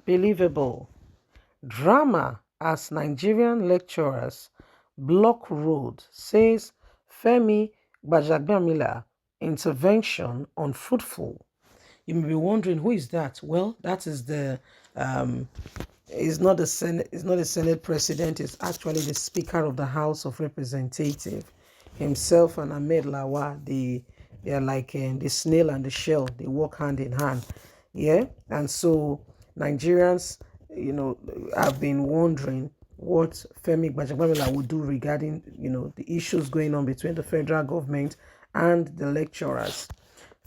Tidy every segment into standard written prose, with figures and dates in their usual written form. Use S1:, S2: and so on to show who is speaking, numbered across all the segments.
S1: Unbelievable. Drama as Nigerian lecturers block road, says Femi Gbajebiamila. Intervention unfruitful. You may be wondering, who is that? Well, that is the is not the Senate, is not the Senate president, it's actually the Speaker of the House of Representatives himself and Ahmed Lawa. They are like the snail and the shell, they work hand in hand. Yeah. And so Nigerians, have been wondering what Femi Gbajebiamila would do regarding, the issues going on between the federal government and the lecturers.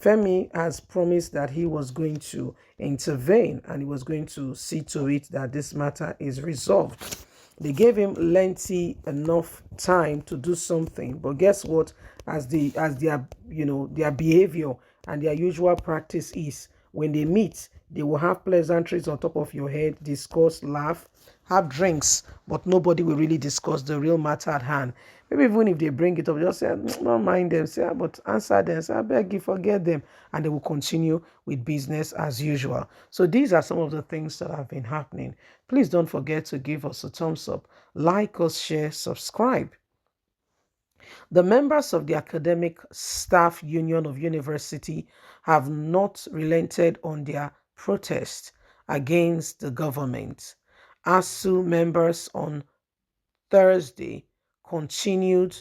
S1: Femi has promised that he was going to intervene and he was going to see to it that this matter is resolved. They gave him lengthy enough time to do something, but guess what? As their behavior and their usual practice is, when they meet, they will have pleasantries on top of your head, discuss, laugh, have drinks, but nobody will really discuss the real matter at hand. Maybe even if they bring it up, just say, don't mind them, say, but answer them, say, I beg you, forget them, and they will continue with business as usual. So these are some of the things that have been happening. Please don't forget to give us a thumbs up, like us, share, subscribe. The members of the Academic Staff Union of University have not relented on their protest against the government. ASU members on Thursday continued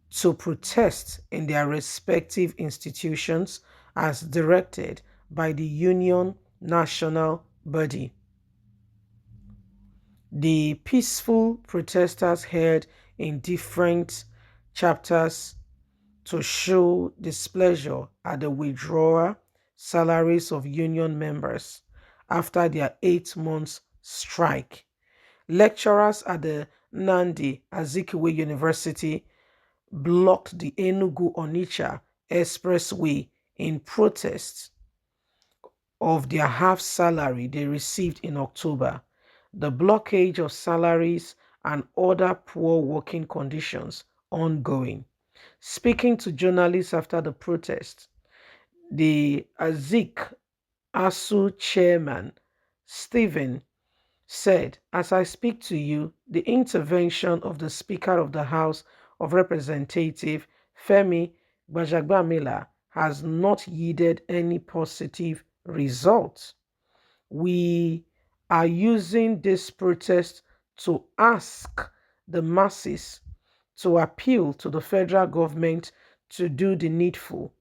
S1: to protest in their respective institutions as directed by the union national body. The peaceful protesters held in different chapters to show displeasure at the withdrawal salaries of union members after their 8 months strike. Lecturers at the Nnamdi Azikiwe University blocked the Enugu-Onitsha Expressway in protest of their half salary they received in October. The blockage of salaries and other poor working conditions ongoing. Speaking to journalists after the protest, the ASU chairman, Stephen, said, "As I speak to you, the intervention of the Speaker of the House of Representatives, Femi Gbajebiamila, has not yielded any positive results. We are using this protest to ask the masses to appeal to the federal government to do the needful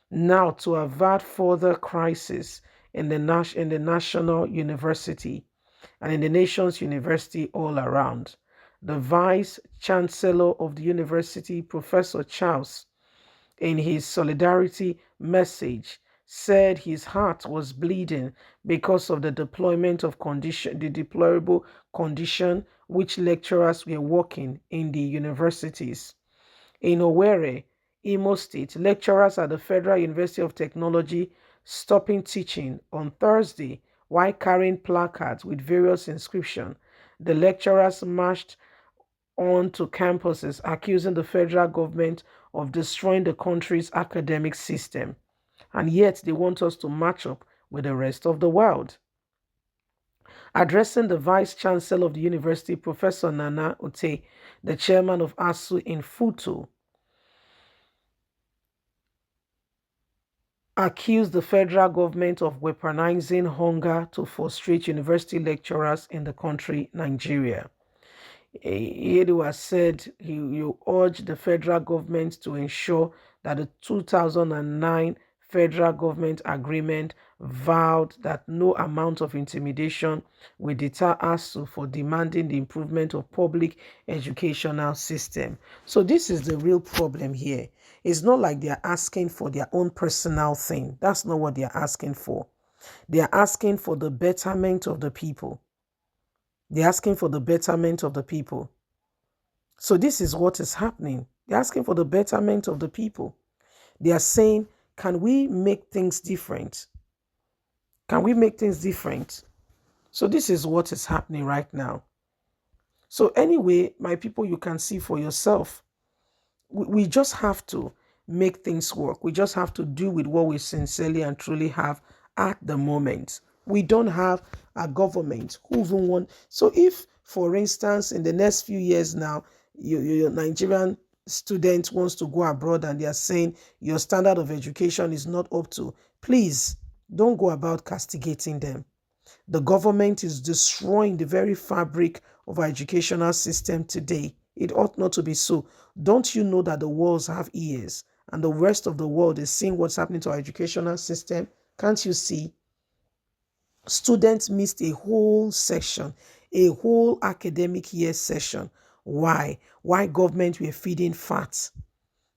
S1: now to avert further crisis in the national university and in the nation's university all around." The Vice Chancellor of the university, Professor Charles, in his solidarity message, said his heart was bleeding because of the deplorable condition which lecturers were working in the universities. In Owerri, Imo State, lecturers at the Federal University of Technology stopping teaching on Thursday while carrying placards with various inscriptions. The lecturers marched onto campuses accusing the federal government of destroying the country's academic system. And yet they want us to match up with the rest of the world. Addressing the Vice Chancellor of the university, Professor Nana Ote, the chairman of ASU in Futo, accused the federal government of weaponizing hunger to frustrate university lecturers in the country, Nigeria. Yeduwa said he urged the federal government to ensure that the 2009 federal government agreement vowed that no amount of intimidation will deter ASU for demanding the improvement of public educational system. So this is the real problem here. It's not like they are asking for their own personal thing. That's not what they are asking for. They are asking for the betterment of the people. They're asking for the betterment of the people. So this is what is happening. They're asking for the betterment of the people. They are saying, can we make things different? Can we make things different? So this is what is happening right now. So anyway, my people, you can see for yourself. We just have to make things work. We just have to do with what we sincerely and truly have at the moment. We don't have a government who even want. So if, for instance, in the next few years now, your Nigerian student wants to go abroad and they are saying your standard of education is not up to, please don't go about castigating them. The government is destroying the very fabric of our educational system today. It ought not to be so. Don't you know that the walls have ears and the rest of the world is seeing what's happening to our educational system? Can't you see? Students missed a whole section, a whole academic year session. Why? Why government were feeding fat,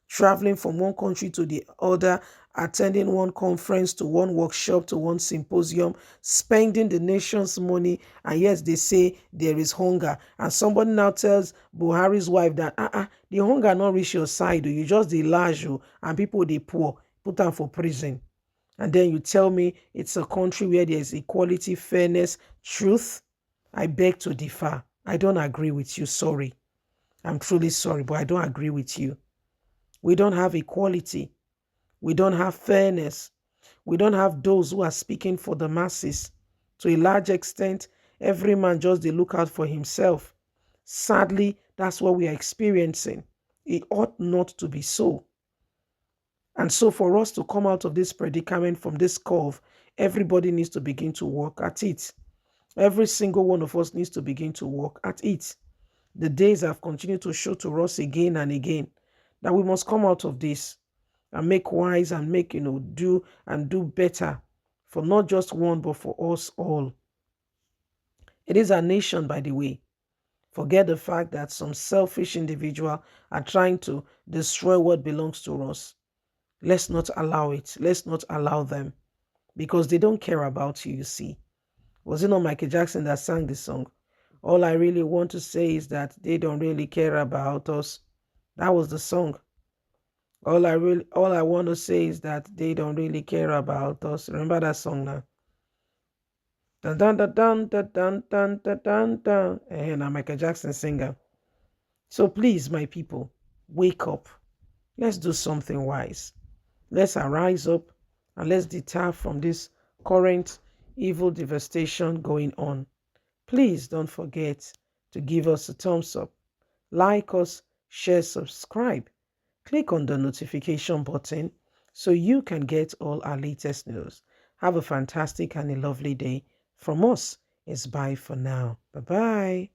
S1: traveling from one country to the other, attending one conference to one workshop to one symposium, spending the nation's money, and yes, they say there is hunger. And somebody now tells Buhari's wife that the hunger not reach your side, you just the large, and people they poor, put them for prison. And then you tell me it's a country where there's equality, fairness, truth. I beg to differ. I don't agree with you. Sorry. I'm truly sorry, but I don't agree with you. We don't have equality. We don't have fairness. We don't have those who are speaking for the masses. To a large extent, every man just they look out for himself. Sadly, that's what we are experiencing. It ought not to be so. And so for us to come out of this predicament from this curve, everybody needs to begin to work at it. Every single one of us needs to begin to work at it. The days have continued to show to us again and again that we must come out of this and make wise and make, do better for not just one, but for us all. It is our nation, by the way. Forget the fact that some selfish individual are trying to destroy what belongs to us. Let's not allow it. Let's not allow them because they don't care about you, you see. Was it not Michael Jackson that sang this song? All I really want to say is that they don't really care about us. That was the song. All I want to say is that they don't really care about us. Remember that song now? Dun dun dun dun dun dun dun dun dun dun. And I'm Michael Jackson singer. So please, my people, wake up. Let's do something wise. Let's arise up and let's deter from this current evil devastation going on. Please don't forget to give us a thumbs up, like us, share, subscribe. Click on the notification button so you can get all our latest news. Have a fantastic and a lovely day. From us, it's bye for now. Bye-bye.